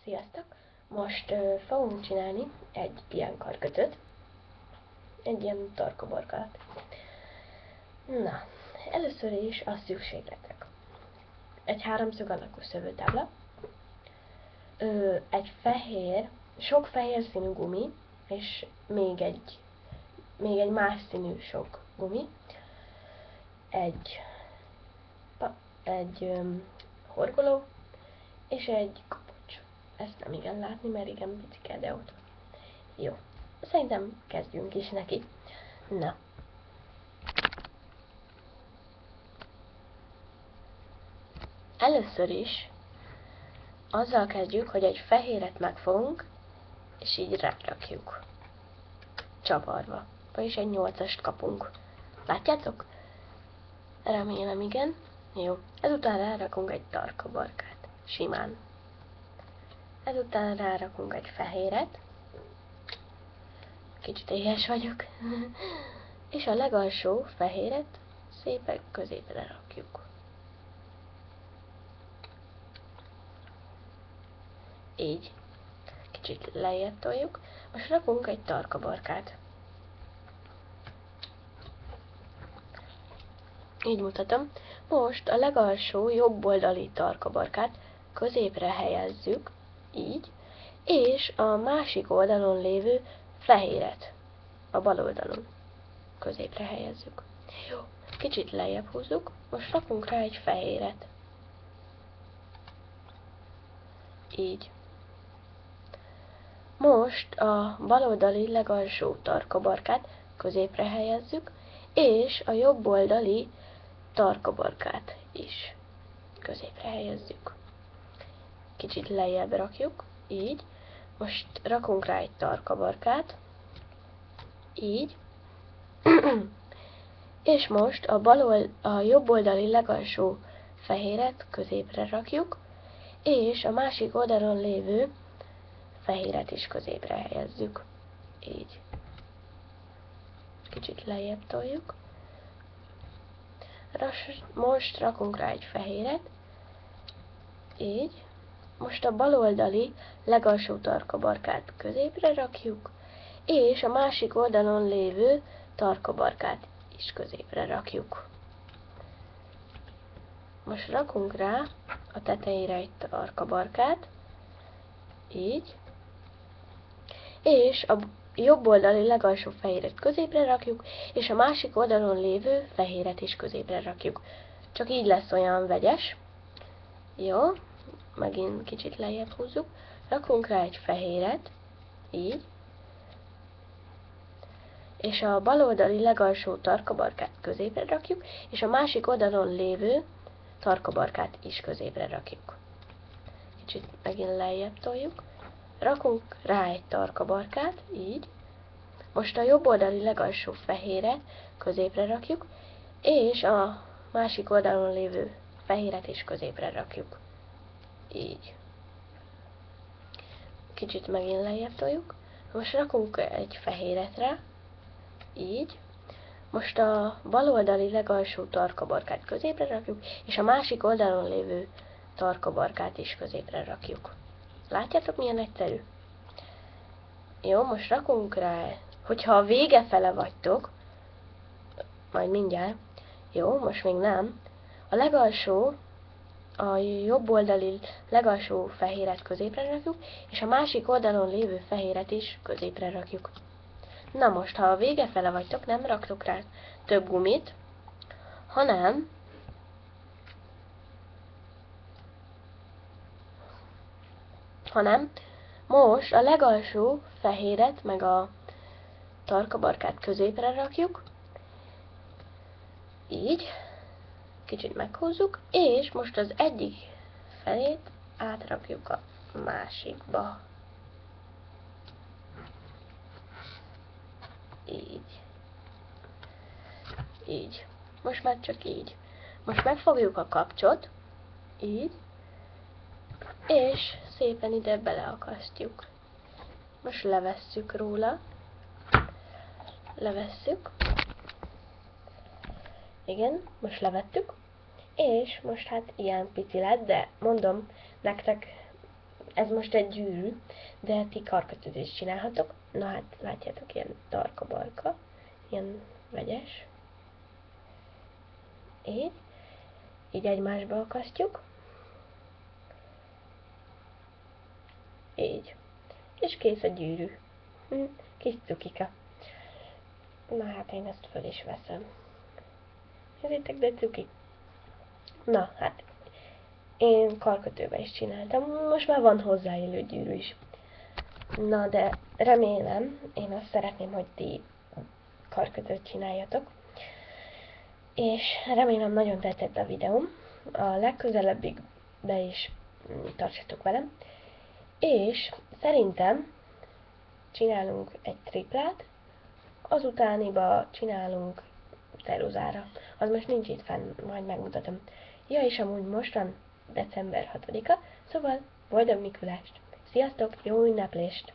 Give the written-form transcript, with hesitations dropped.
Sziasztok! Most fogunk csinálni egy ilyen karkötőt, egy ilyen tarkabarkát. Na, először is a szükségletek. Egy háromszög alakú szövőtábla, egy sok fehér színű gumi, és még egy más színű sok gumi, egy horgoló, és egy kapocs. Ezt nem igen látni, mert igen picike, de ott van. Jó, szerintem kezdjünk is neki. Na. Először is azzal kezdjük, hogy egy fehéret megfogunk, és így rárakjuk. Csavarva. Vagyis egy 8-ast kapunk. Látjátok? Remélem igen. Jó. Ezután rárakunk egy tarkabarkát. Simán. Ezután rárakunk egy fehéret. Kicsit éhes vagyok. És a legalsó fehéret szépen középre rakjuk. Így. Kicsit lejjebb toljuk. Most rakunk egy tarkabarkát. Így mutatom. Most a legalsó jobb oldali tarkabarkát középre helyezzük, így, és a másik oldalon lévő fehéret a bal oldalon középre helyezzük. Jó, kicsit lejjebb húzzuk, most rakunk rá egy fehéret. Így. Most a bal oldali legalsó tarkabarkát középre helyezzük, és a jobb oldali tarkabarkát is középre helyezzük. Kicsit lejjebb rakjuk, így. Most rakunk rá egy tarkabarkát, így. És most a jobb oldali legalsó fehéret középre rakjuk, és a másik oldalon lévő fehéret is középre helyezzük. Így. Kicsit lejjebb toljuk. Most rakunk rá egy fehéret, így. Most a bal oldali legalsó tarkabarkát középre rakjuk, és a másik oldalon lévő tarkabarkát is középre rakjuk. Most rakunk rá a tetejére egy tarkabarkát, így, és a jobb oldali legalsó fehéret középre rakjuk, és a másik oldalon lévő fehéret is középre rakjuk. Csak így lesz olyan vegyes. Jó, megint kicsit lejjebb húzzuk. Rakunk rá egy fehéret, így, és a bal oldali legalsó tarkabarkát középre rakjuk, és a másik oldalon lévő tarkabarkát is középre rakjuk. Kicsit megint lejjebb toljuk. Rakunk rá egy tarkabarkát, így. Most a jobb oldali legalsó fehéret középre rakjuk, és a másik oldalon lévő fehéret is középre rakjuk. Így. Kicsit megint lejjebb toljuk. Most rakunk egy fehéret rá, így. Most a bal oldali legalsó tarkabarkát középre rakjuk, és a másik oldalon lévő tarkabarkát is középre rakjuk. Látjátok, milyen egyszerű? Jó, most rakunk rá, hogyha a vége fele vagytok, majd mindjárt, jó, most még nem, a jobb oldali legalsó fehéret középre rakjuk, és a másik oldalon lévő fehéret is középre rakjuk. Na most, ha a vége fele vagytok, nem raktok rá több gumit, hanem most a legalsó fehéret meg a tarkabarkát középre rakjuk, így, kicsit meghúzzuk, és most az egyik felét átrakjuk a másikba. Így. Így. Most már csak így. Most megfogjuk a kapcsot, így, és szépen ide beleakasztjuk. Most levesszük róla. Levesszük. Igen, most levettük. És most hát ilyen pici lett, de mondom, nektek ez most egy gyűrű, de ti karkötőt is csinálhatok. Na hát, látjátok, ilyen tarka-barka, ilyen vegyes. Így egymásba akasztjuk. Így. És kész a gyűrű. Kis cukika. Na hát én ezt föl is veszem. Nézzétek, de cuki. Na hát, én karkötőbe is csináltam. Most már van hozzáillő gyűrű is. Na de remélem, én azt szeretném, hogy ti karkötőt csináljatok. És remélem nagyon tetszett a videóm. A legközelebbig be is tartsatok velem. És szerintem csinálunk egy triplát, azutániba csinálunk ceruzára. Az most nincs itt fenn, majd megmutatom. Ja, és amúgy mostan december 6-a, szóval boldog Mikulást! Sziasztok, jó ünneplést!